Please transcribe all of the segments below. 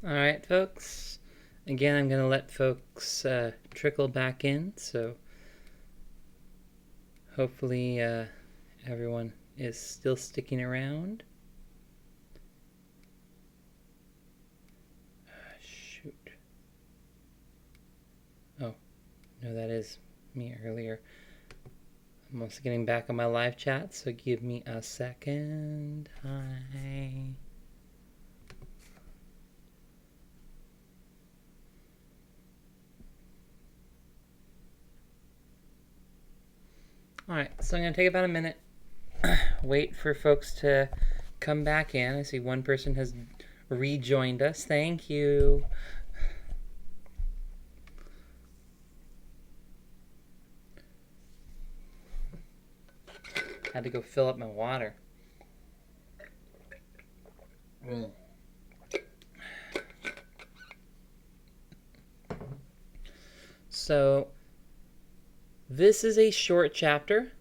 All right, folks. Again, I'm going to let folks trickle back in, so hopefully everyone is still sticking around. Shoot. Oh, no, that is me earlier. I'm also getting back on my live chat, so give me a second. Hi. Alright, so I'm going to take about a minute, wait for folks to come back in. I see one person has rejoined us. Thank you. Had to go fill up my water. So, this is a short chapter.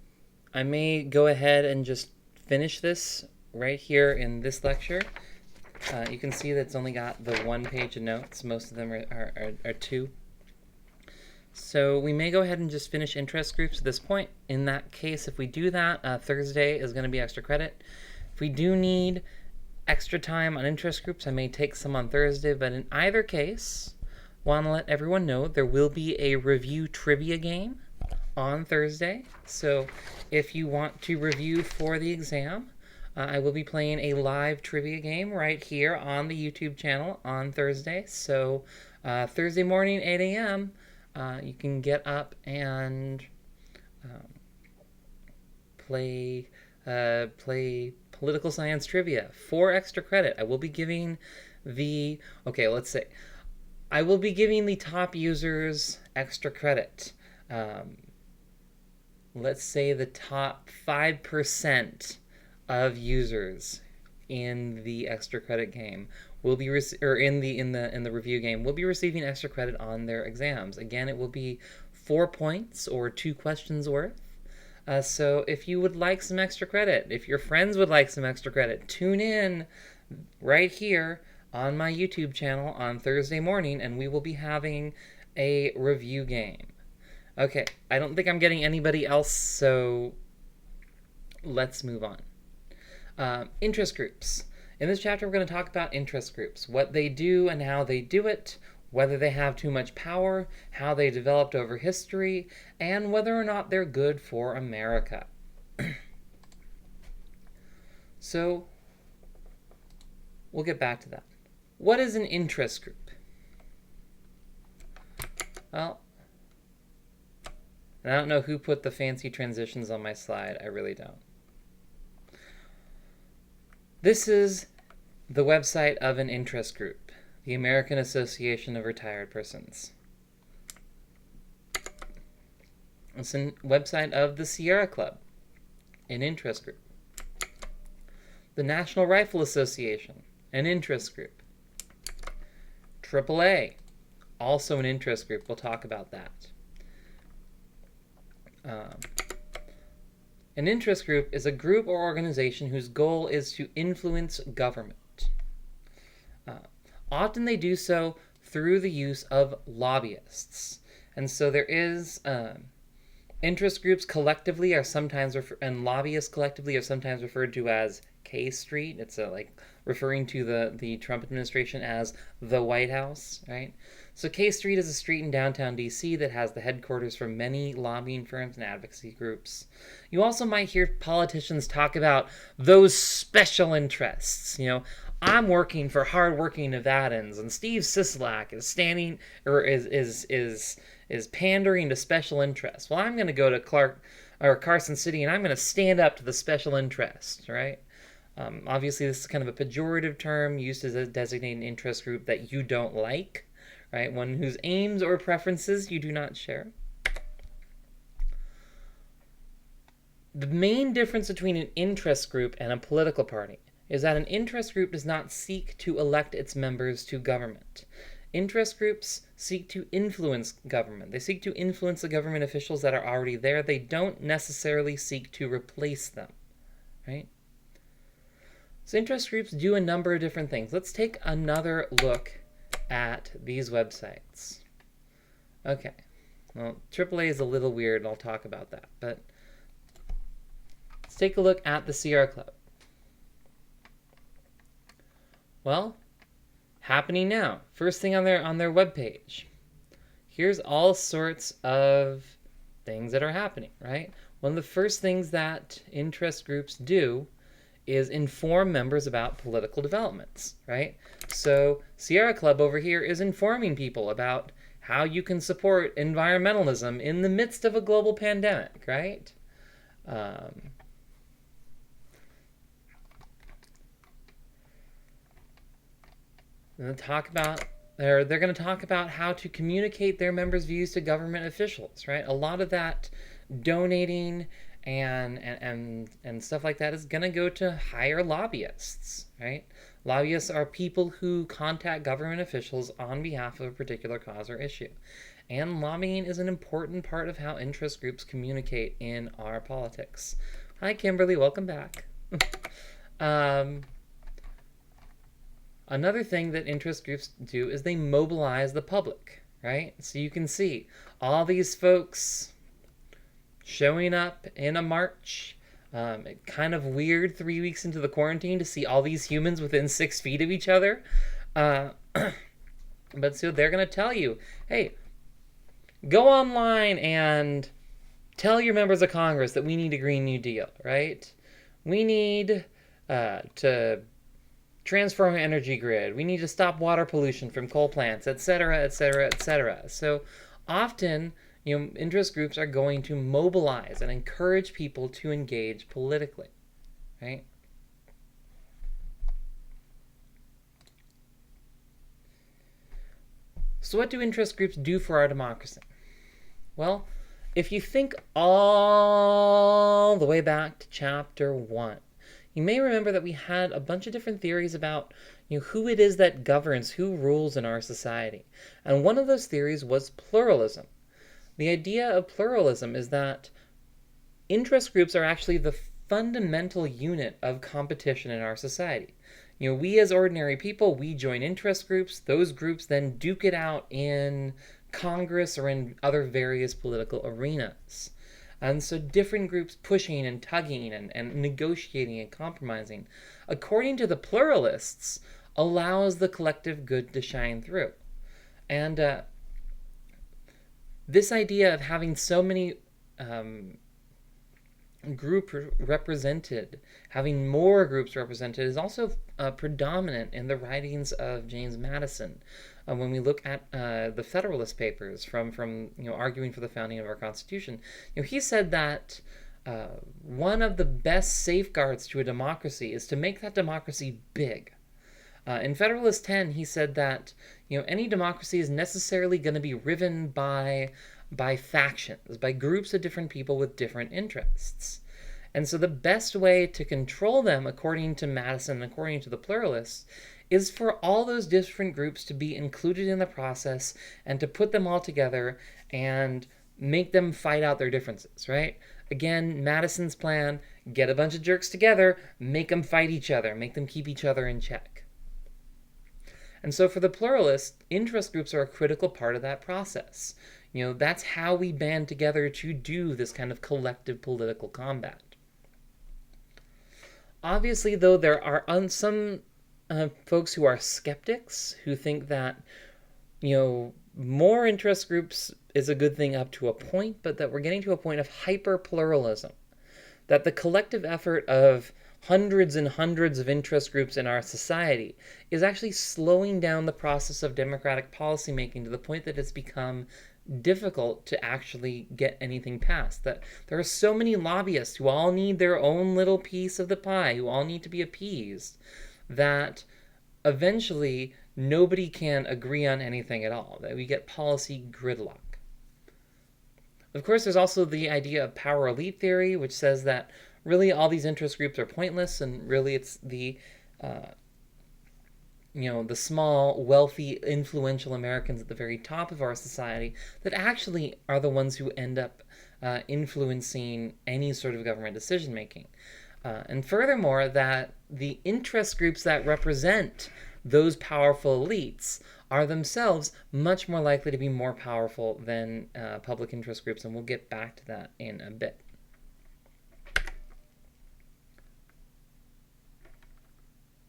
I may go ahead and just finish this right here in this lecture. You can see that it's only got the 1 page of notes. Most of them are 2. So we may go ahead and just finish interest groups at this point. In that case, if we do that, Thursday is going to be extra credit. If we do need extra time on interest groups, I may take some on Thursday, but in either case, want to let everyone know there will be a review trivia game on Thursday. So if you want to review for the exam, I will be playing a live trivia game right here on the YouTube channel on Thursday. So Thursday morning, 8 a.m., you can get up and play political science trivia for extra credit. I will be giving the I will be giving the top users extra credit. Let's say the top 5% of users in the extra credit game will be in the review game will be receiving extra credit on their exams. Again, it will be 4 points or 2 questions worth. So if you would like some extra credit, if your friends would like some extra credit, tune in right here on my YouTube channel on Thursday morning, and we will be having a review game. Okay, I don't think I'm getting anybody else, so let's move on. Interest groups. In this chapter, we're going to talk about interest groups, what they do and how they do it, whether they have too much power, how they developed over history, and whether or not they're good for America. So, we'll get back to that. What is an interest group? Well, I don't know who put the fancy transitions on my slide. I really don't. This is the website of an interest group, the American Association of Retired Persons. It's a website of the Sierra Club, an interest group. The National Rifle Association, an interest group. AAA, also an interest group. We'll talk about that. An interest group is a group or organization whose goal is to influence government. Often they do so through the use of lobbyists. And so there is interest groups collectively are sometimes and lobbyists collectively are sometimes referred to as K Street. It's referring to the Trump administration as the White House, right? So K Street is a street in downtown DC that has the headquarters for many lobbying firms and advocacy groups. You also might hear politicians talk about those special interests. You know, I'm working for hardworking Nevadans, and Steve Sisolak is standing or is pandering to special interests. Well, I'm going to go to Carson City, and I'm going to stand up to the special interests, right? Obviously, this is kind of a pejorative term used to designate an interest group that you don't like, right? One whose aims or preferences you do not share. The main difference between an interest group and a political party is that an interest group does not seek to elect its members to government. Interest groups seek to influence government. They seek to influence the government officials that are already there. They don't necessarily seek to replace them, right? So interest groups do a number of different things. Let's take another look at these websites. Okay, well, AAA is a little weird, and I'll talk about that, but let's take a look at the Sierra Club. Well, happening now. First thing on their webpage. Here's all sorts of things that are happening, right? One of the first things that interest groups do is inform members about political developments, right? So Sierra Club over here is informing people about how you can support environmentalism in the midst of a global pandemic, right? They're going to talk about how to communicate their members' views to government officials, right? A lot of that donating and stuff like that is going to go to hire lobbyists, right? Lobbyists are people who contact government officials on behalf of a particular cause or issue. And lobbying is an important part of how interest groups communicate in our politics. Hi, Kimberly. Welcome back. Another thing that interest groups do is they mobilize the public, right? So you can see all these folks showing up in a march. Kind of weird 3 weeks into the quarantine to see all these humans within 6 feet of each other. But so they're going to tell you, hey, go online and tell your members of Congress that we need a Green New Deal, right? We need to transform our energy grid. We need to stop water pollution from coal plants, etc., etc., etc. So often, interest groups are going to mobilize and encourage people to engage politically, right? So what do interest groups do for our democracy? Well, if you think all the way back to chapter 1, you may remember that we had a bunch of different theories about who it is that governs, who rules in our society. And one of those theories was pluralism. The idea of pluralism is that interest groups are actually the fundamental unit of competition in our society. We as ordinary people, we join interest groups. Those groups then duke it out in Congress or in other various political arenas. And so different groups pushing and tugging and negotiating and compromising, according to the pluralists, allows the collective good to shine through. And this idea of having so many groups represented, having more groups represented, is also predominant in the writings of James Madison. When we look at the Federalist Papers from arguing for the founding of our Constitution, he said that one of the best safeguards to a democracy is to make that democracy big. In Federalist 10, he said that any democracy is necessarily going to be riven by factions, by groups of different people with different interests. And so the best way to control them, according to Madison and according to the pluralists, is for all those different groups to be included in the process and to put them all together and make them fight out their differences, right? Again, Madison's plan, get a bunch of jerks together, make them fight each other, make them keep each other in check. And so for the pluralists, interest groups are a critical part of that process. That's how we band together to do this kind of collective political combat. Obviously, though, there are some folks who are skeptics, who think that, more interest groups is a good thing up to a point, but that we're getting to a point of hyper-pluralism. That the collective effort of hundreds and hundreds of interest groups in our society is actually slowing down the process of democratic policymaking to the point that it's become difficult to actually get anything passed. That there are so many lobbyists who all need their own little piece of the pie, who all need to be appeased, that eventually nobody can agree on anything at all, that we get policy gridlock. Of course, there's also the idea of power elite theory, which says that really all these interest groups are pointless, and really it's the the small, wealthy, influential Americans at the very top of our society that actually are the ones who end up influencing any sort of government decision making. And furthermore, that the interest groups that represent those powerful elites are themselves much more likely to be more powerful than public interest groups, and we'll get back to that in a bit.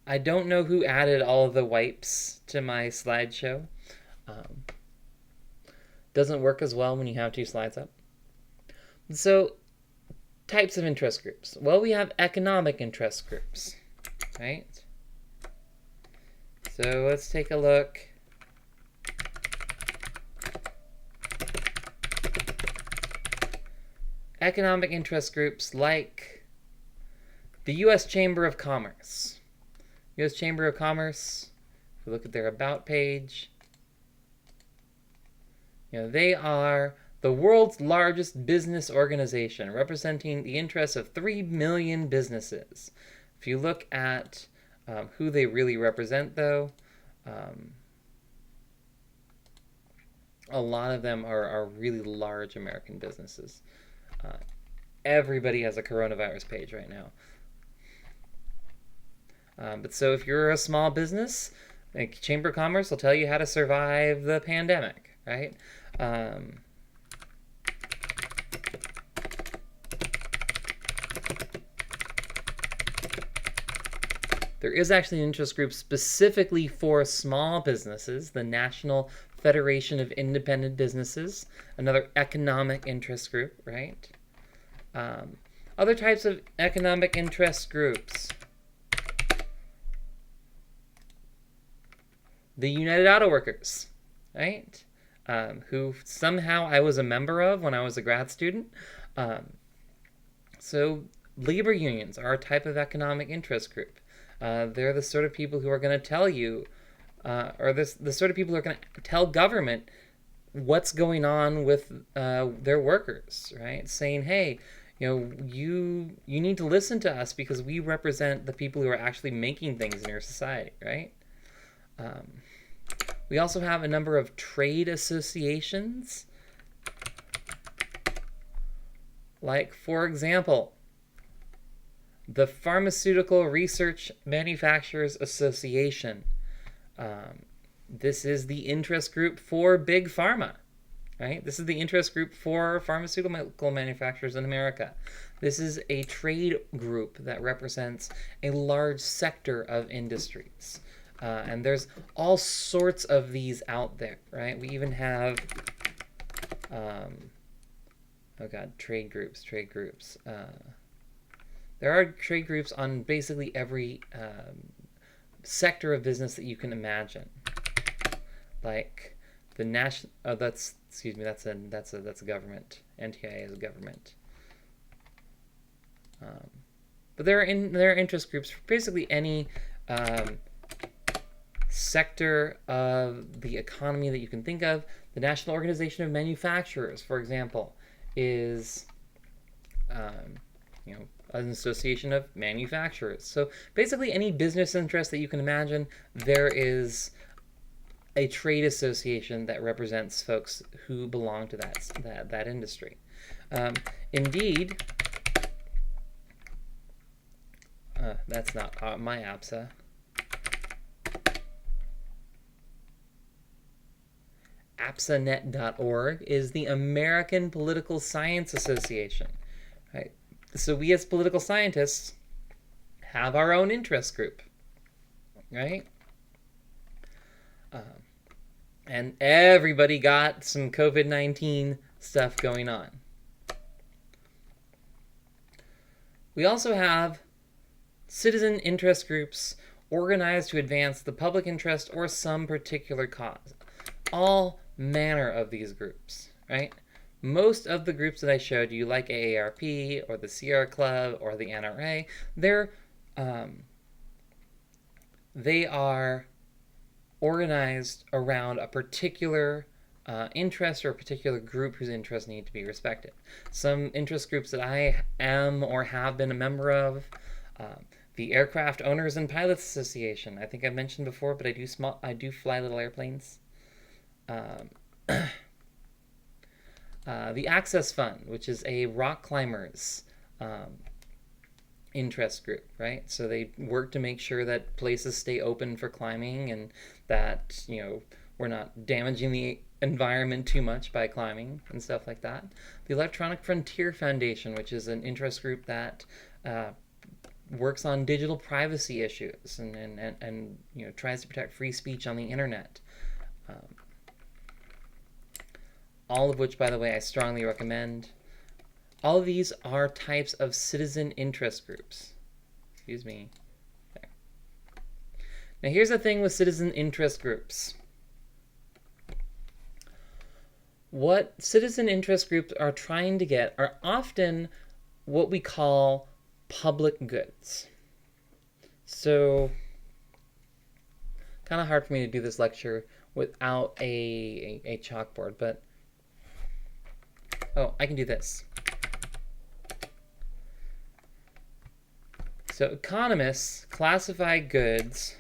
I don't know who added all of the wipes to my slideshow. Doesn't work as well when you have two slides up. So, types of interest groups. Well, we have economic interest groups, right? So let's take a look. Economic interest groups like the U.S. Chamber of Commerce. U.S. Chamber of Commerce, if we look at their About page, they are the world's largest business organization, representing the interests of 3 million businesses. If you look at who they really represent, though, a lot of them are really large American businesses. Everybody has a coronavirus page right now. But so if you're a small business, like Chamber of Commerce will tell you how to survive the pandemic, right? There is actually an interest group specifically for small businesses, the National Federation of Independent Businesses, another economic interest group, right? Other types of economic interest groups. The United Auto Workers, right? Who somehow I was a member of when I was a grad student. So labor unions are a type of economic interest group. They're the sort of people who are going to tell you, or the sort of people who are going to tell government what's going on with their workers, right? Saying, hey, you need to listen to us because we represent the people who are actually making things in your society, right? We also have a number of trade associations. Like, for example, the Pharmaceutical Research Manufacturers Association. This is the interest group for Big Pharma, right? This is the interest group for pharmaceutical manufacturers in America. This is a trade group that represents a large sector of industries. And there's all sorts of these out there, right? We even have, trade groups. There are trade groups on basically every sector of business that you can imagine. Like the national, that's a government. NTIA is a government. But there are interest groups for basically any sector of the economy that you can think of. The National Organization of Manufacturers, for example, is an association of manufacturers. So basically any business interest that you can imagine, there is a trade association that represents folks who belong to that industry. Indeed, that's not my APSA. APSAnet.org is the American Political Science Association. Right? So we as political scientists have our own interest group, right? And everybody got some COVID-19 stuff going on. We also have citizen interest groups organized to advance the public interest or some particular cause. All manner of these groups, right? Most of the groups that I showed you, like AARP or the Sierra Club or the NRA, they are organized around a particular interest or a particular group whose interests need to be respected. Some interest groups that I am or have been a member of, the Aircraft Owners and Pilots Association. I think I mentioned before, but I do fly little airplanes. The Access Fund, which is a rock climbers interest group, right? So they work to make sure that places stay open for climbing and that, we're not damaging the environment too much by climbing and stuff like that. The Electronic Frontier Foundation, which is an interest group that works on digital privacy issues and tries to protect free speech on the internet. All of which, by the way, I strongly recommend. All of these are types of citizen interest groups. Excuse me. There. Now here's the thing with citizen interest groups. What citizen interest groups are trying to get are often what we call public goods. So, kind of hard for me to do this lecture without a chalkboard, but I can do this. So economists classify goods,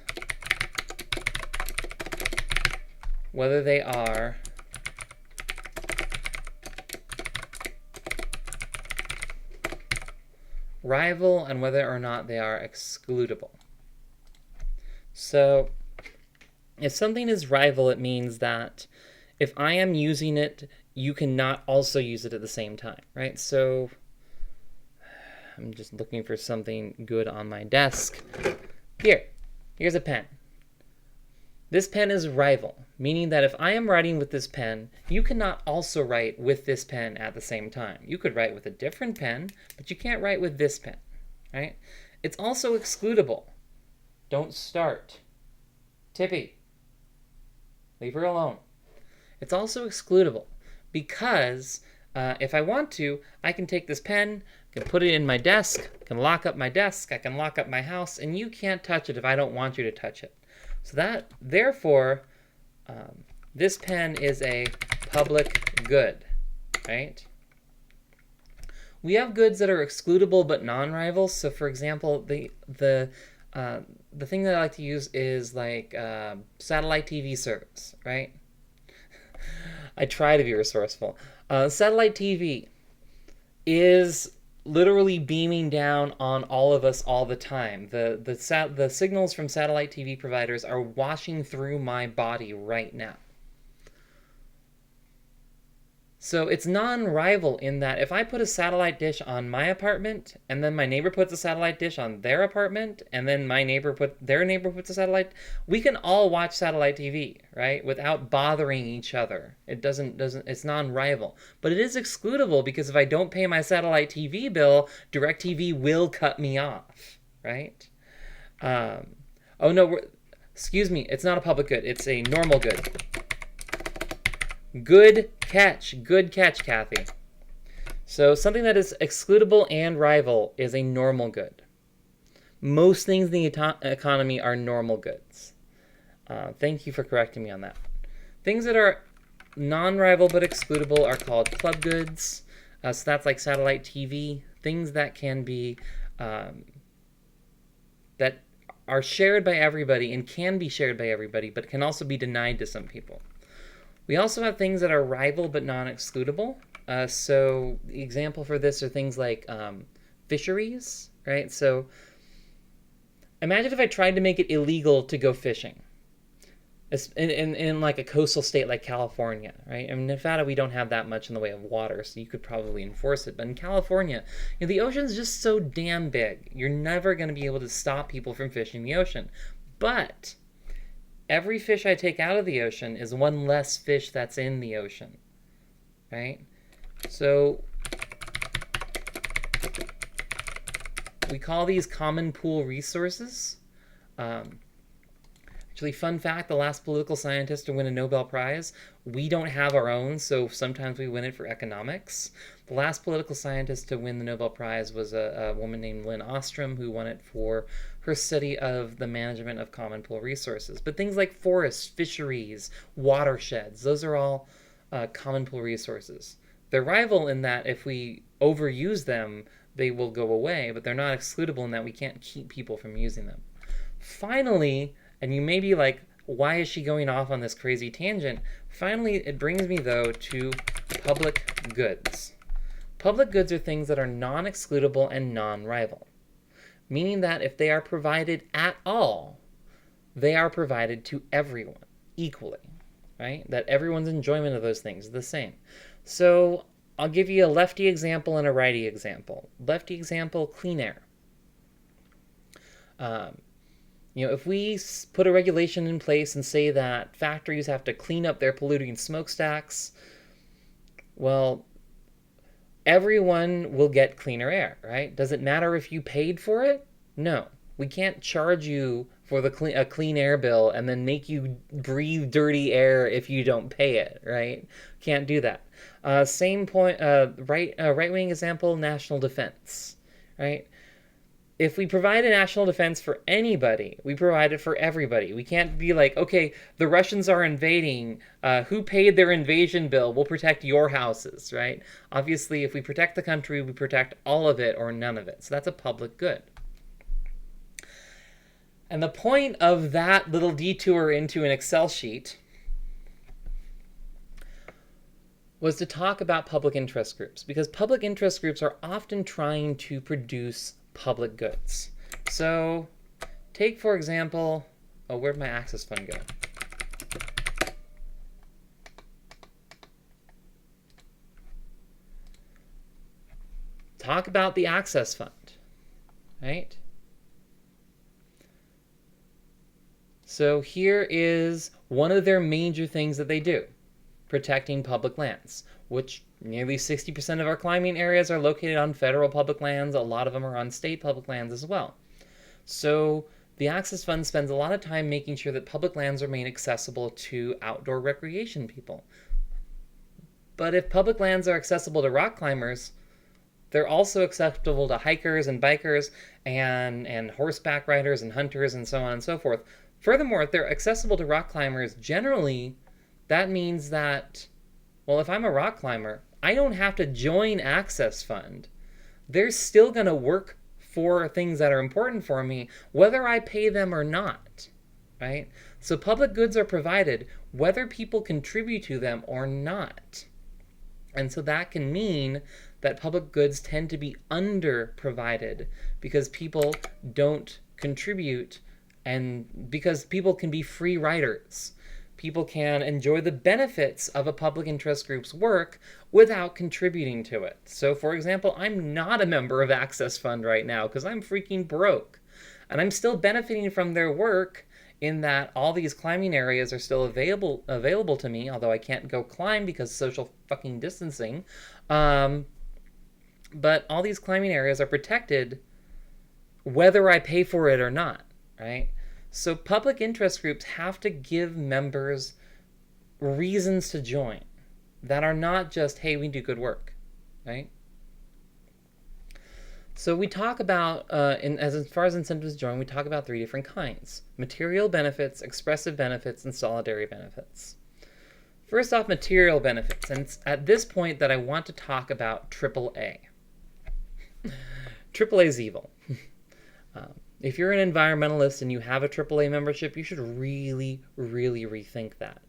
whether they are rival and whether or not they are excludable. So if something is rival, it means that if I am using it, you cannot also use it at the same time, right? So I'm just looking for something good on my desk. Here's a pen. This pen is rival, meaning that if I am writing with this pen, you cannot also write with this pen at the same time. You could write with a different pen, but you can't write with this pen, right? It's also excludable. Don't start. Tippy, leave her alone. It's also excludable because if I want to, I can take this pen, can put it in my desk, can lock up my desk, I can lock up my house, and you can't touch it if I don't want you to touch it. So therefore, this pen is a public good, right? We have goods that are excludable but non-rival. So, for example, the thing that I like to use is like satellite TV service, right? I try to be resourceful. Satellite TV is literally beaming down on all of us all the time. The signals from satellite TV providers are washing through my body right now. So it's non-rival in that if I put a satellite dish on my apartment and then my neighbor puts a satellite dish on their apartment and then their neighbor puts a satellite, we can all watch satellite TV, right? Without bothering each other. It's non-rival. But it is excludable because if I don't pay my satellite TV bill, DirecTV will cut me off, right? Excuse me, it's not a public good, it's a normal good. Good catch, Kathy. So something that is excludable and rival is a normal good. Most things in the economy are normal goods. Thank you for correcting me on that. Things that are non-rival but excludable are called club goods. So that's like satellite TV. Things that can be that are shared by everybody and can be shared by everybody, but can also be denied to some people. We also have things that are rival but non-excludable. So the example for this are things like fisheries, right? So imagine if I tried to make it illegal to go fishing in like a coastal state like California, right? I mean, in Nevada, we don't have that much in the way of water, so you could probably enforce it. But in California, the ocean's just so damn big. You're never going to be able to stop people from fishing the ocean. But every fish I take out of the ocean is one less fish that's in the ocean, right? So we call these common pool resources. Actually, fun fact, the last political scientist to win a Nobel Prize, we don't have our own, so sometimes we win it for economics. The last political scientist to win the Nobel Prize was a woman named Lynn Ostrom, who won it for her study of the management of common pool resources. But things like forests, fisheries, watersheds, those are all common pool resources. They're rival in that if we overuse them, they will go away, but they're not excludable in that we can't keep people from using them. Finally, and you may be like, why is she going off on this crazy tangent? Finally, it brings me, though, to public goods. Public goods are things that are non-excludable and non-rival, meaning that if they are provided at all, they are provided to everyone equally. right? That everyone's enjoyment of those things is the same. So I'll give you a lefty example and a righty example. Lefty example, clean air. If we put a regulation in place and say that factories have to clean up their polluting smokestacks, well, everyone will get cleaner air, right? Does it matter if you paid for it? No. We can't charge you for a clean air bill and then make you breathe dirty air if you don't pay it, right? Can't do that. Same point, right-wing example, national defense, right? If we provide a national defense for anybody, we provide it for everybody. We can't be like, okay, the Russians are invading. Who paid their invasion bill? We'll protect your houses, right? Obviously, if we protect the country, we protect all of it or none of it. So that's a public good. And the point of that little detour into an Excel sheet was to talk about public interest groups, because public interest groups are often trying to produce public goods. So take, for example, where'd my Access Fund go? Talk about the Access Fund, right? So here is one of their major things that they do, protecting public lands, which nearly 60% of our climbing areas are located on federal public lands. A lot of them are on state public lands as well. So the Access Fund spends a lot of time making sure that public lands remain accessible to outdoor recreation people. But if public lands are accessible to rock climbers, they're also acceptable to hikers and bikers and horseback riders and hunters and so on and so forth. Furthermore, if they're accessible to rock climbers, generally, that means that, well, if I'm a rock climber, I don't have to join Access Fund. They're still going to work for things that are important for me, whether I pay them or not, right? So public goods are provided whether people contribute to them or not. And so that can mean that public goods tend to be under-provided because people don't contribute, and because people can be free riders. People can enjoy the benefits of a public interest group's work without contributing to it. So, for example, I'm not a member of Access Fund right now because I'm freaking broke. And I'm still benefiting from their work in that all these climbing areas are still available to me, although I can't go climb because social fucking distancing. But all these climbing areas are protected whether I pay for it or not, right? So public interest groups have to give members reasons to join that are not just, hey, we do good work, right? So we talk about, as far as incentives to join, we talk about 3 different kinds: material benefits, expressive benefits, and solidary benefits. First off, material benefits, and it's at this point that I want to talk about AAA. AAA is evil. If you're an environmentalist and you have a AAA membership, you should really, really rethink that.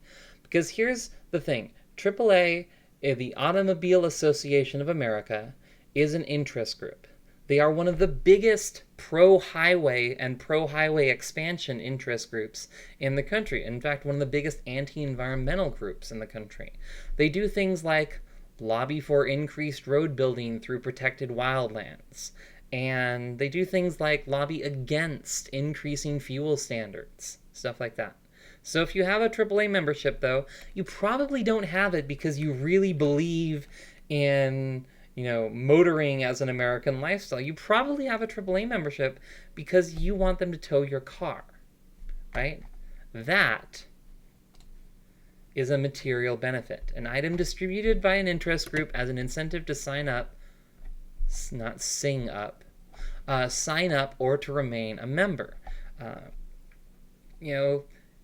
Because here's the thing. AAA, the Automobile Association of America, is an interest group. They are one of the biggest pro-highway and pro-highway expansion interest groups in the country. In fact, one of the biggest anti-environmental groups in the country. They do things like lobby for increased road building through protected wildlands. And they do things like lobby against increasing fuel standards, stuff like that. So if you have a AAA membership, though, you probably don't have it because you really believe in, motoring as an American lifestyle. You probably have a AAA membership because you want them to tow your car, right? That is a material benefit, an item distributed by an interest group as an incentive to sign up, not sing up, sign up or to remain a member.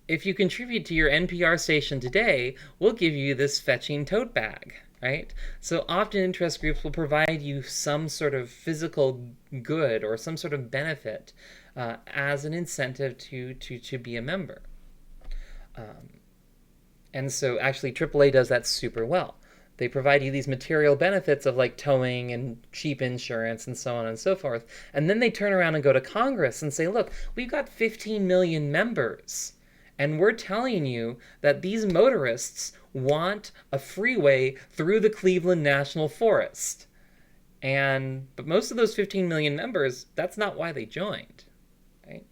If you contribute to your NPR station today, we'll give you this fetching tote bag, right? So often interest groups will provide you some sort of physical good or some sort of benefit as an incentive to be a member. And so actually AAA does that super well. They provide you these material benefits of like towing and cheap insurance and so on and so forth. And then they turn around and go to Congress and say, look, we've got 15 million members. And we're telling you that these motorists want a freeway through the Cleveland National Forest. But most of those 15 million members, that's not why they joined, right?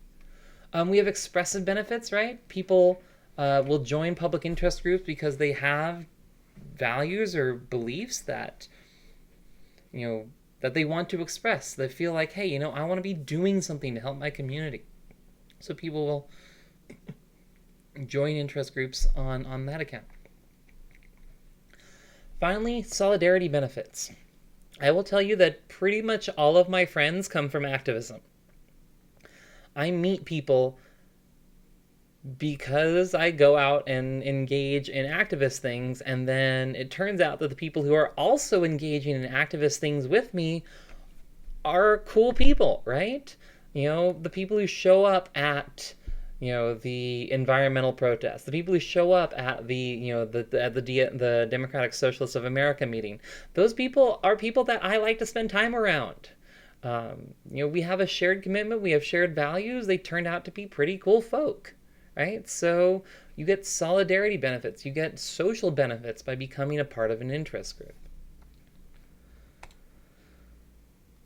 We have expressive benefits, right? People will join public interest groups because they have values or beliefs that, that they want to express. They feel like, hey, I want to be doing something to help my community. So people will join interest groups on that account. Finally, solidarity benefits. I will tell you that pretty much all of my friends come from activism. I meet people because I go out and engage in activist things, and then it turns out that the people who are also engaging in activist things with me are cool people, right? The people who show up at the environmental protests, the people who show up at the Democratic Socialists of America meeting, those people are people that I like to spend time around. We have a shared commitment, we have shared values. They turned out to be pretty cool folk, right? So you get solidarity benefits, you get social benefits by becoming a part of an interest group.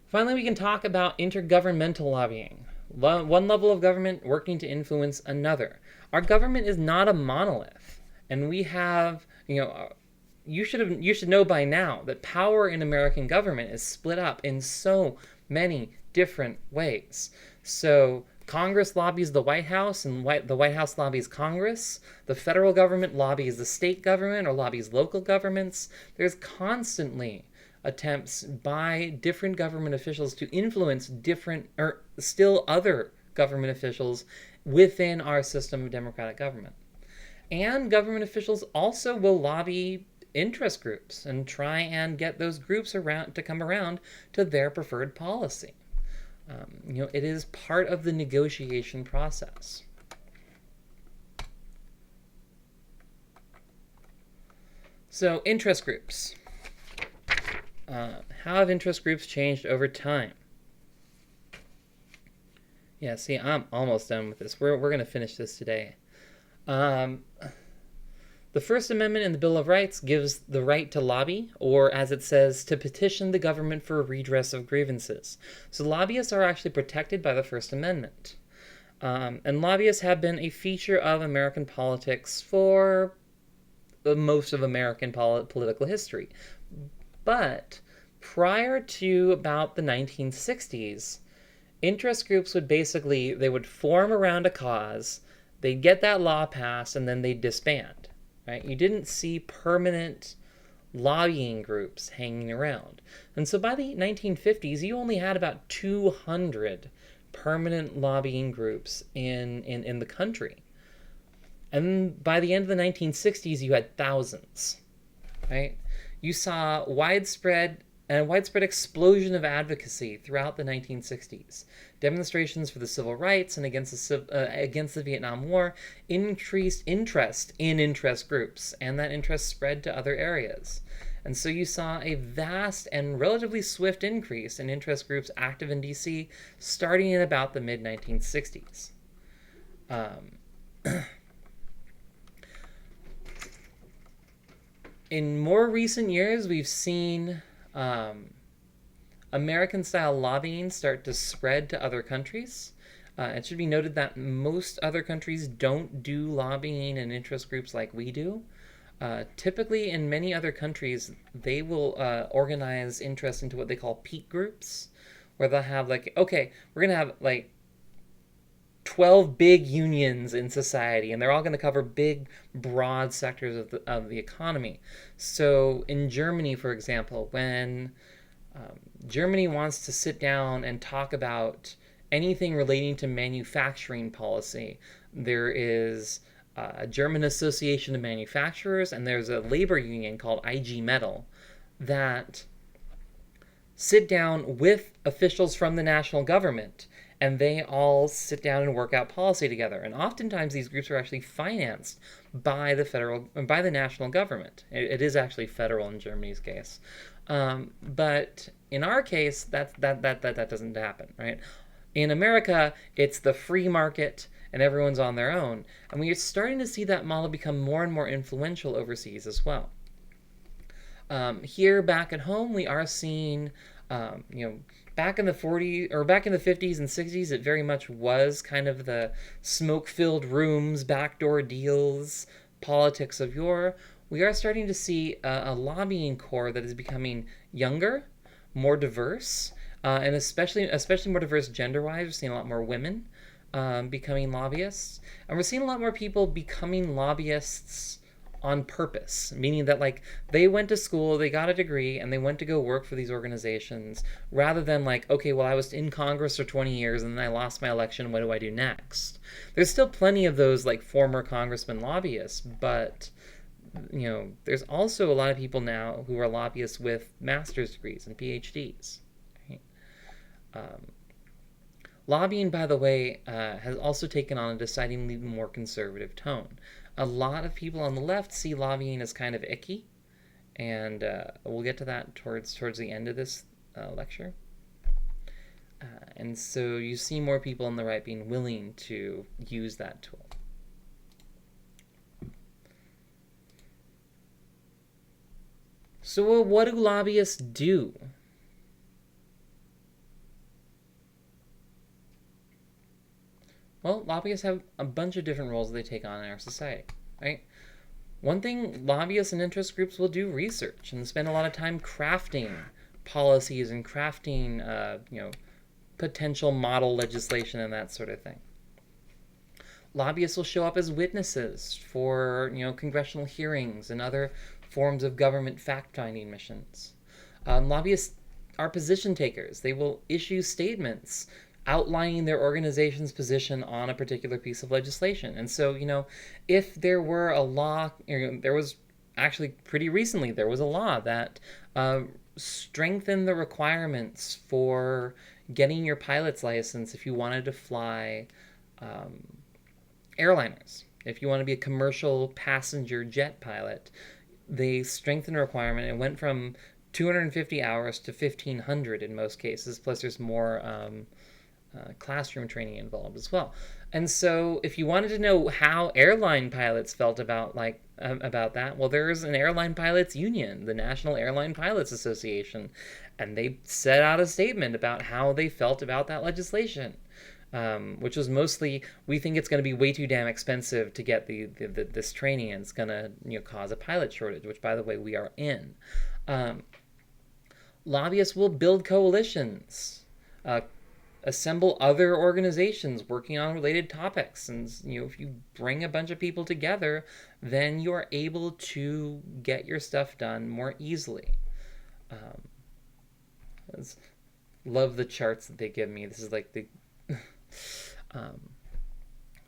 Finally, we can talk about intergovernmental lobbying. One level of government working to influence another. Our government is not a monolith, and we have, you should know by now that power in American government is split up in so many different ways. So Congress lobbies the White House, and the White House lobbies Congress. The federal government lobbies the state government or lobbies local governments. There's constantly attempts by different government officials to influence different or still other government officials within our system of democratic government. And government officials also will lobby interest groups and try and get those groups to come around to their preferred policy. It is part of the negotiation process. So, interest groups. How have interest groups changed over time? Yeah, see, I'm almost done with this. We're going to finish this today. The First Amendment in the Bill of Rights gives the right to lobby, or as it says, to petition the government for a redress of grievances. So lobbyists are actually protected by the First Amendment. And lobbyists have been a feature of American politics for most of American political history. But prior to about the 1960s, interest groups would form around a cause, they'd get that law passed, and then they'd disband, right? You didn't see permanent lobbying groups hanging around. And so by the 1950s, you only had about 200 permanent lobbying groups in the country. And by the end of the 1960s, you had thousands, right? You saw widespread explosion of advocacy throughout the 1960s. Demonstrations for the civil rights and against the Vietnam War increased interest in interest groups, and that interest spread to other areas. And so you saw a vast and relatively swift increase in interest groups active in D.C. starting in about the mid-1960s. In more recent years, we've seen American-style lobbying start to spread to other countries. It should be noted that most other countries don't do lobbying and interest groups like we do. Typically, in many other countries, they will organize interest into what they call peak groups, where they'll have we're going to have 12 big unions in society, and they're all going to cover big, broad sectors of the economy. So in Germany, for example, when Germany wants to sit down and talk about anything relating to manufacturing policy, there is a German Association of Manufacturers, and there's a labor union called IG Metall that sit down with officials from the national government, and they all sit down and work out policy together. And oftentimes these groups are actually financed by the national government. It is actually federal in Germany's case. But in our case, that doesn't happen, right? In America, it's the free market, and everyone's on their own. And we are starting to see that model become more and more influential overseas as well. Here back at home, we are seeing, back in the 40s or back in the 50s and 60s, it very much was kind of the smoke-filled rooms, backdoor deals, politics of yore. We are starting to see a lobbying corps that is becoming younger, more diverse, and especially more diverse gender-wise. We're seeing a lot more women becoming lobbyists, and we're seeing a lot more people becoming lobbyists on purpose, meaning that like they went to school, they got a degree, and they went to go work for these organizations rather than like, okay, well, I was in Congress for 20 years and then I lost my election, what do I do next? There's still plenty of those like former congressmen lobbyists, but there's also a lot of people now who are lobbyists with master's degrees and PhDs. Right? Lobbying, by the way, has also taken on a decidedly more conservative tone. A lot of people on the left see lobbying as kind of icky, and we'll get to that towards the end of this lecture. And so you see more people on the right being willing to use that tool. So what do lobbyists do? Well, lobbyists have a bunch of different roles they take on in our society, right? One thing, lobbyists and interest groups will do research and spend a lot of time crafting policies and crafting, potential model legislation and that sort of thing. Lobbyists will show up as witnesses for, congressional hearings and other forms of government fact-finding missions. Lobbyists are position takers. They will issue statements outlining their organization's position on a particular piece of legislation. And so, if there were a law, there was actually pretty recently, there was a law that strengthened the requirements for getting your pilot's license if you wanted to fly airliners. If you want to be a commercial passenger jet pilot, they strengthened the requirement. It went from 250 hours to 1,500 in most cases, plus there's more classroom training involved as well. And so if you wanted to know how airline pilots felt about that, well, there's an airline pilots union, the National Airline Pilots Association, and they set out a statement about how they felt about that legislation, which was mostly, we think it's going to be way too damn expensive to get this training, and it's going to cause a pilot shortage, which, by the way, we are in. Lobbyists will build coalitions, assemble other organizations working on related topics, and if you bring a bunch of people together, then you are able to get your stuff done more easily. Love the charts that they give me. This is like the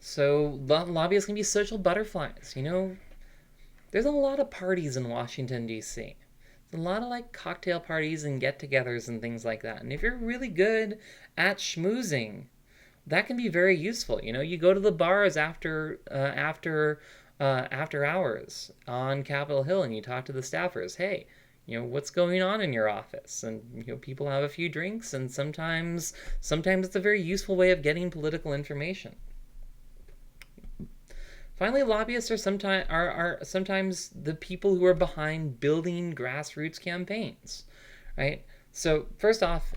so lobbyists can be social butterflies. There's a lot of parties in Washington, D.C. A lot of cocktail parties and get-togethers and things like that. And if you're really good at schmoozing, that can be very useful. You go to the bars after hours on Capitol Hill and you talk to the staffers. Hey, what's going on in your office? And people have a few drinks, and sometimes it's a very useful way of getting political information. Finally, lobbyists are sometimes the people who are behind building grassroots campaigns, right? So first off,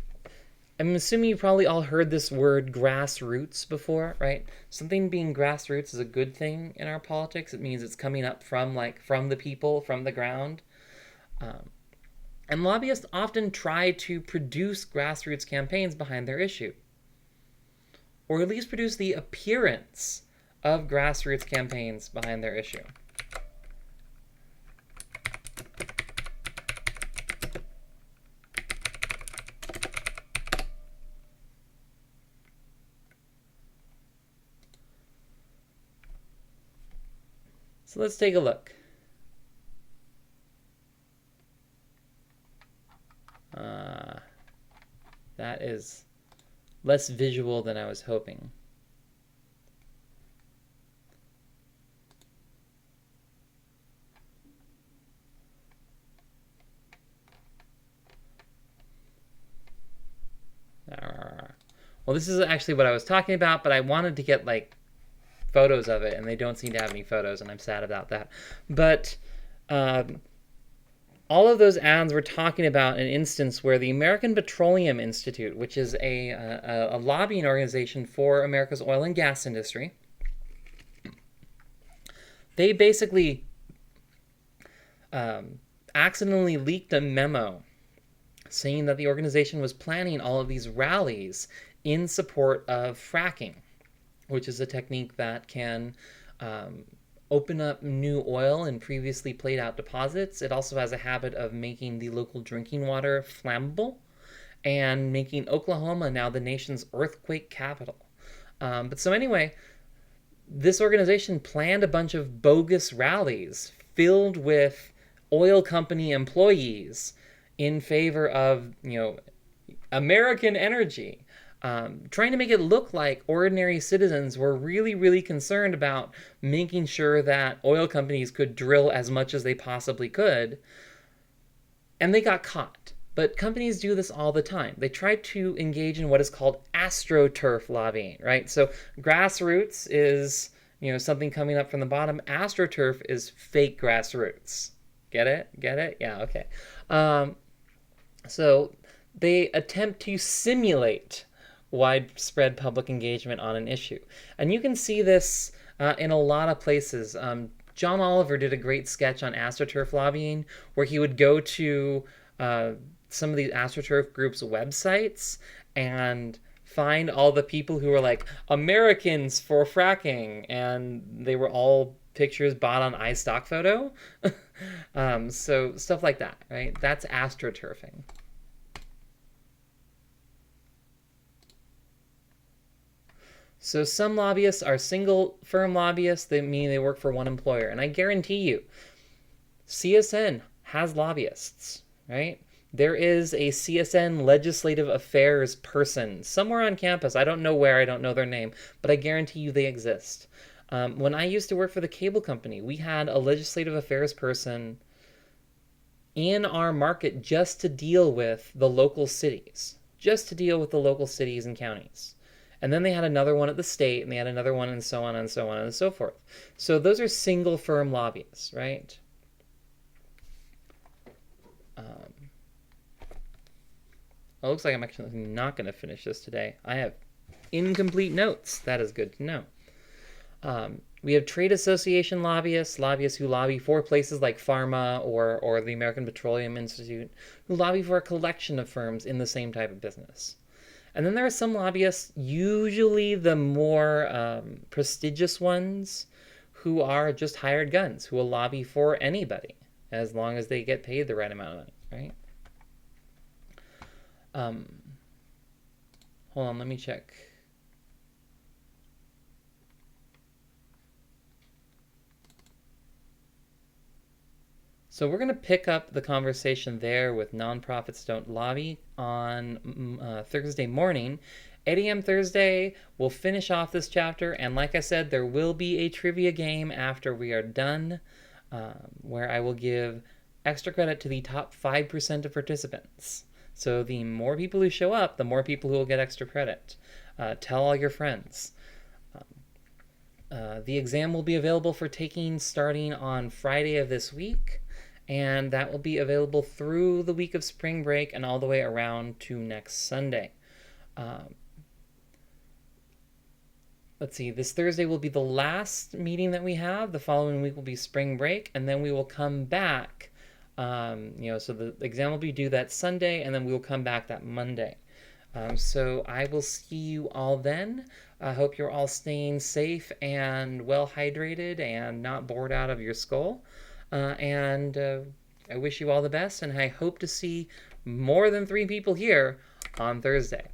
I'm assuming you probably all heard this word grassroots before, right? Something being grassroots is a good thing in our politics. It means it's coming up from the people, from the ground. And lobbyists often try to produce grassroots campaigns behind their issue, or at least produce the appearance of grassroots campaigns behind their issue. So let's take a look. That is less visual than I was hoping. Well, this is actually what I was talking about, but I wanted to get photos of it, and they don't seem to have any photos, and I'm sad about that. But all of those ads were talking about an instance where the American Petroleum Institute, which is a lobbying organization for America's oil and gas industry, they basically accidentally leaked a memo saying that the organization was planning all of these rallies in support of fracking, which is a technique that can open up new oil in previously played out deposits. It also has a habit of making the local drinking water flammable and making Oklahoma now the nation's earthquake capital. But so anyway, this organization planned a bunch of bogus rallies filled with oil company employees in favor of, American energy. Trying to make it look like ordinary citizens were really, really concerned about making sure that oil companies could drill as much as they possibly could. And they got caught. But companies do this all the time. They try to engage in what is called astroturf lobbying, right? So grassroots is, something coming up from the bottom. AstroTurf is fake grassroots. Get it? Get it? Yeah, okay. So they attempt to simulate widespread public engagement on an issue. And you can see this in a lot of places. John Oliver did a great sketch on AstroTurf lobbying where he would go to some of these AstroTurf groups' websites and find all the people who were like, Americans for fracking, and they were all pictures bought on iStockphoto. So stuff like that, right? That's astroturfing. So some lobbyists are single firm lobbyists. They mean they work for one employer. And I guarantee you, CSN has lobbyists, right? There is a CSN legislative affairs person somewhere on campus. I don't know where, I don't know their name, but I guarantee you they exist. When I used to work for the cable company, we had a legislative affairs person in our market just to deal with the local cities, and counties. And then they had another one at the state, and they had another one, and so on and so on and so forth. So those are single firm lobbyists, right? It looks like I'm actually not going to finish this today. I have incomplete notes. That is good to know. We have trade association lobbyists who lobby for places like pharma or the American Petroleum Institute, who lobby for a collection of firms in the same type of business. And then there are some lobbyists, usually the more prestigious ones, who are just hired guns, who will lobby for anybody as long as they get paid the right amount of money, right? Hold on, let me check. So we're going to pick up the conversation there with Nonprofits Don't Lobby on Thursday morning. 8 a.m. Thursday, we'll finish off this chapter, and like I said, there will be a trivia game after we are done, where I will give extra credit to the top 5% of participants. So the more people who show up, the more people who will get extra credit. Tell all your friends. The exam will be available for taking starting on Friday of this week, and that will be available through the week of spring break and all the way around to next Sunday. Let's see, this Thursday will be the last meeting that we have. The following week will be spring break, and then we will come back. So the exam will be due that Sunday, and then we will come back that Monday. So I will see you all then. I hope you're all staying safe and well hydrated and not bored out of your skull. And I wish you all the best, and I hope to see more than 3 people here on Thursday.